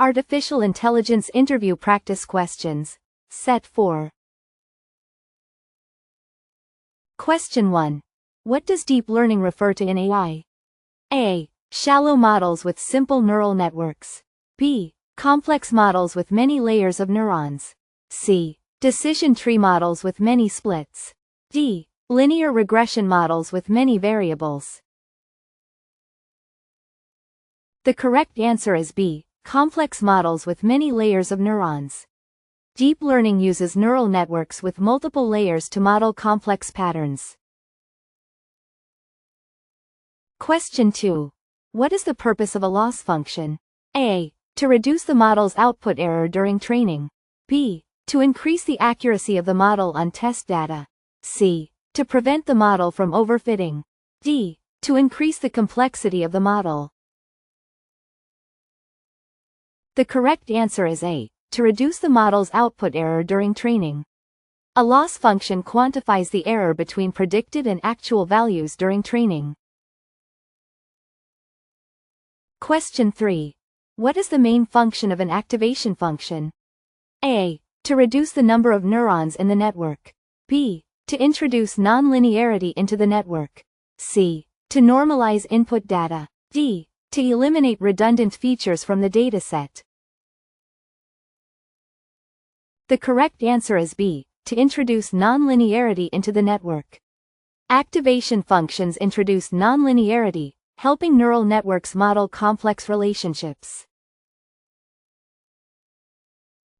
Artificial Intelligence Interview Practice Questions. Set 4. Question 1. What does deep learning refer to in AI? A. Shallow models with simple neural networks. B. Complex models with many layers of neurons. C. Decision tree models with many splits. D. Linear regression models with many variables. The correct answer is B. Complex models with many layers of neurons. Deep learning uses neural networks with multiple layers to model complex patterns. Question 2. What is the purpose of a loss function? A. To reduce the model's output error during training. B. To increase the accuracy of the model on test data. C. To prevent the model from overfitting. D. To increase the complexity of the model. The correct answer is A. To reduce the model's output error during training. A loss function quantifies the error between predicted and actual values during training. Question 3. What is the main function of an activation function? A. To reduce the number of neurons in the network. B. To introduce nonlinearity into the network. C. To normalize input data. D. To eliminate redundant features from the dataset. The correct answer is B. To introduce nonlinearity into the network. Activation functions introduce nonlinearity, helping neural networks model complex relationships.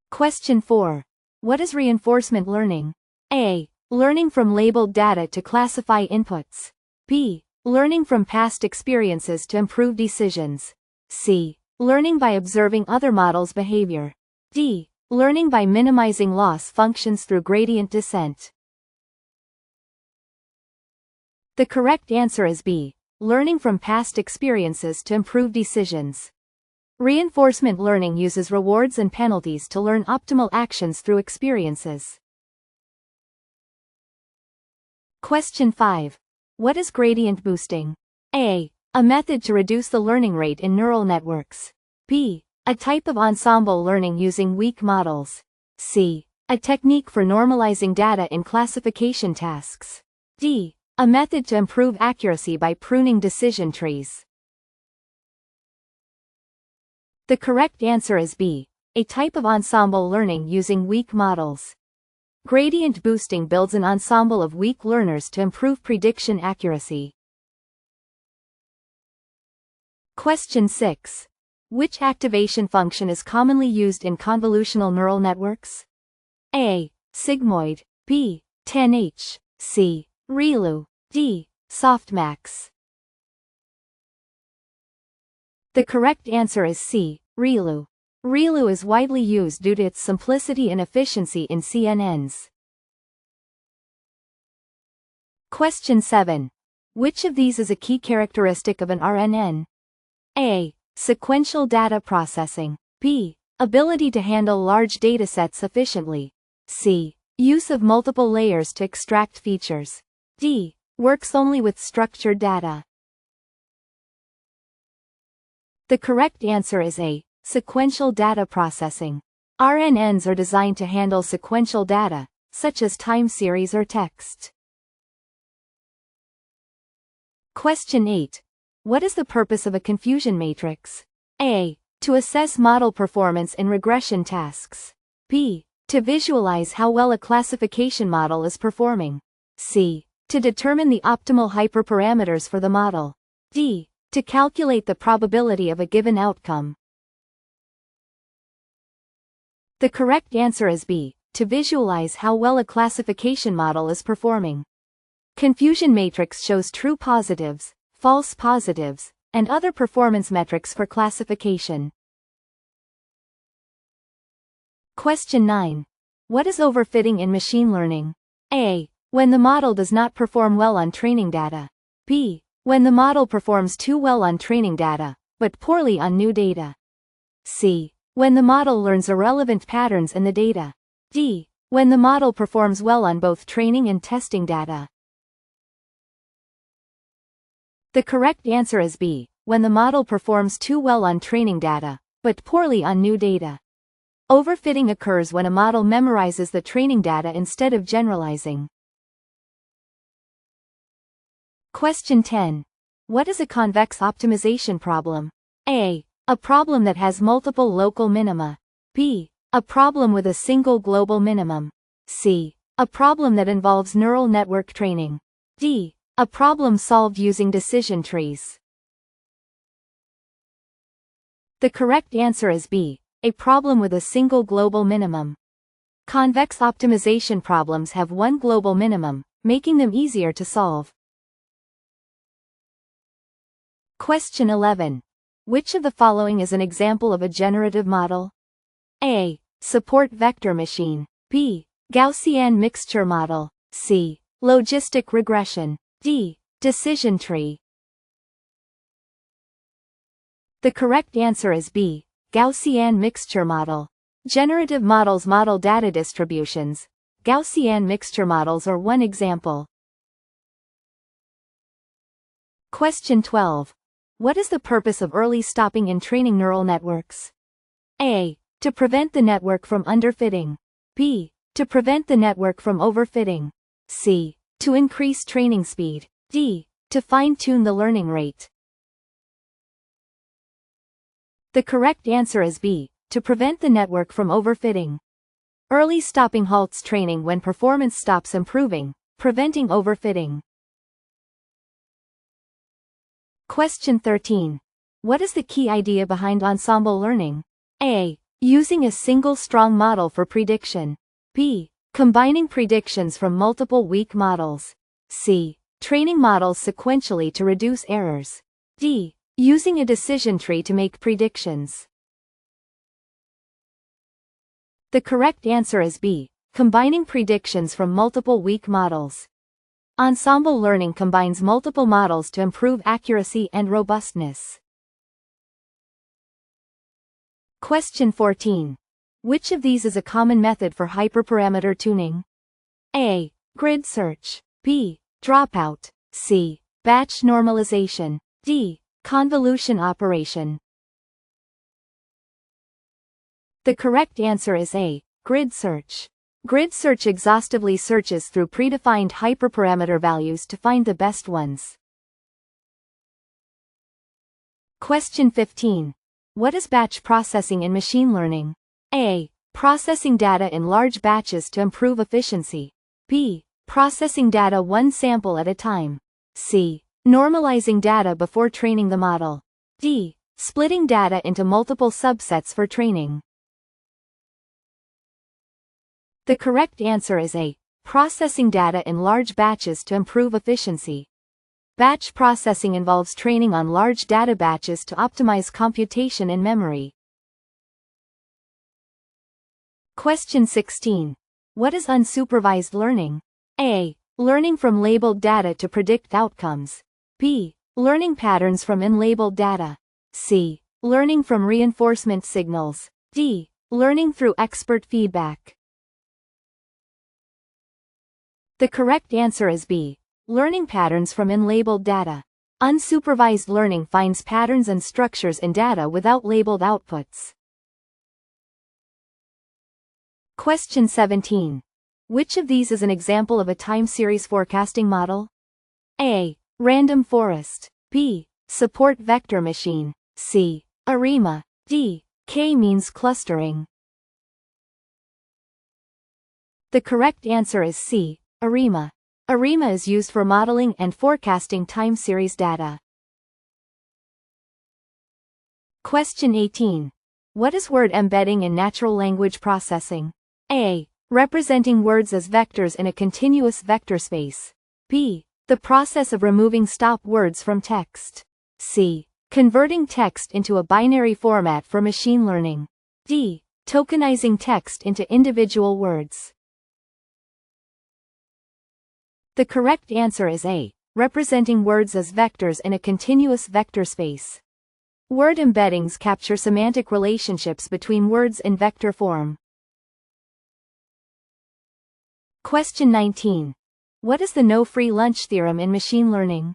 Question 4. What is reinforcement learning? A. Learning from labeled data to classify inputs. B. Learning from past experiences to improve decisions. C. Learning by observing other models' behavior. D. Learning by minimizing loss functions through gradient descent. The correct answer is B. Learning from past experiences to improve decisions. Reinforcement learning uses rewards and penalties to learn optimal actions through experiences. Question 5. What is gradient boosting? A. A method to reduce the learning rate in neural networks. B. A type of ensemble learning using weak models. C. A technique for normalizing data in classification tasks. D. A method to improve accuracy by pruning decision trees. The correct answer is B. A type of ensemble learning using weak models. Gradient boosting builds an ensemble of weak learners to improve prediction accuracy. Question 6. Which activation function is commonly used in convolutional neural networks? A. Sigmoid. B. 10H. C. ReLU. D. Softmax. The correct answer is C. ReLU. ReLU is widely used due to its simplicity and efficiency in CNNs. Question 7. Which of these is a key characteristic of an RNN? A. Sequential data processing. B. Ability to handle large datasets efficiently. C. Use of multiple layers to extract features. D. Works only with structured data. The correct answer is A. Sequential data processing. RNNs are designed to handle sequential data, such as time series or text. Question 8. What is the purpose of a confusion matrix? A. To assess model performance in regression tasks. B. To visualize how well a classification model is performing. C. To determine the optimal hyperparameters for the model. D. To calculate the probability of a given outcome. The correct answer is B. To visualize how well a classification model is performing. Confusion matrix shows true positives, false positives, and other performance metrics for classification. Question 9. What is overfitting in machine learning? A. When the model does not perform well on training data. B. When the model performs too well on training data, but poorly on new data. C. When the model learns irrelevant patterns in the data. D. When the model performs well on both training and testing data. The correct answer is B. When the model performs too well on training data, but poorly on new data. Overfitting occurs when a model memorizes the training data instead of generalizing. Question 10. What is a convex optimization problem? A. A problem that has multiple local minima. B. A problem with a single global minimum. C. A problem that involves neural network training. D. A problem solved using decision trees. The correct answer is B. A problem with a single global minimum. Convex optimization problems have one global minimum, making them easier to solve. Question 11. Which of the following is an example of a generative model? A. Support vector machine. B. Gaussian mixture model. C. Logistic regression. D. Decision tree. The correct answer is B. Gaussian mixture model. Generative models model data distributions. Gaussian mixture models are one example. Question 12. What is the purpose of early stopping in training neural networks? A. To prevent the network from underfitting. B. To prevent the network from overfitting. C. To increase training speed. D. To fine-tune the learning rate. The correct answer is B. To prevent the network from overfitting. Early stopping halts training when performance stops improving, preventing overfitting. Question 13. What is the key idea behind ensemble learning? A. Using a single strong model for prediction. B. Combining predictions from multiple weak models. C. Training models sequentially to reduce errors. D. Using a decision tree to make predictions. The correct answer is B. Combining predictions from multiple weak models. Ensemble learning combines multiple models to improve accuracy and robustness. Question 14. Which of these is a common method for hyperparameter tuning? A. Grid search. B. Dropout. C. Batch normalization. D. Convolution operation. The correct answer is A. Grid search. Grid search exhaustively searches through predefined hyperparameter values to find the best ones. Question 15. What is batch processing in machine learning? A. Processing data in large batches to improve efficiency. B. Processing data one sample at a time. C. Normalizing data before training the model. D. Splitting data into multiple subsets for training. The correct answer is A. Processing data in large batches to improve efficiency. Batch processing involves training on large data batches to optimize computation in memory. Question 16. What is unsupervised learning? A. Learning from labeled data to predict outcomes. B. Learning patterns from unlabeled data. C. Learning from reinforcement signals. D. Learning through expert feedback. The correct answer is B. Learning patterns from unlabeled data. Unsupervised learning finds patterns and structures in data without labeled outputs. Question 17. Which of these is an example of a time series forecasting model? A. Random forest. B. Support vector machine. C. ARIMA. D. K-means clustering. The correct answer is C. ARIMA. ARIMA is used for modeling and forecasting time series data. Question 18. What is word embedding in natural language processing? A. Representing words as vectors in a continuous vector space. B. The process of removing stop words from text. C. Converting text into a binary format for machine learning. D. Tokenizing text into individual words. The correct answer is A. Representing words as vectors in a continuous vector space. Word embeddings capture semantic relationships between words in vector form. Question 19. What is the no free lunch theorem in machine learning?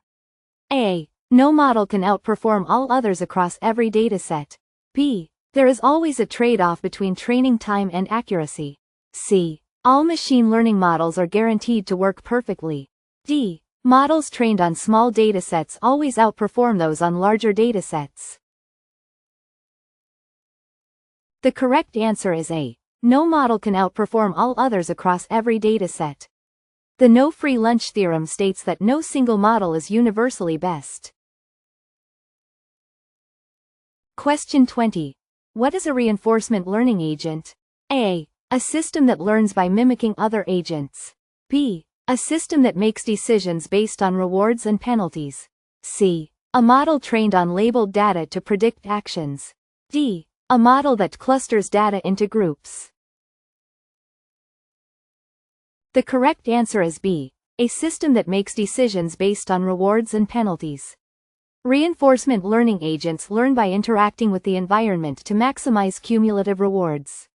A. No model can outperform all others across every dataset. B. There is always a trade-off between training time and accuracy. C. All machine learning models are guaranteed to work perfectly. D. Models trained on small datasets always outperform those on larger datasets. The correct answer is A. No model can outperform all others across every dataset. The no free lunch theorem states that no single model is universally best. Question 20. What is a reinforcement learning agent? A. A system that learns by mimicking other agents. B. A system that makes decisions based on rewards and penalties. C. A model trained on labeled data to predict actions. D. A model that clusters data into groups. The correct answer is B. A system that makes decisions based on rewards and penalties. Reinforcement learning agents learn by interacting with the environment to maximize cumulative rewards.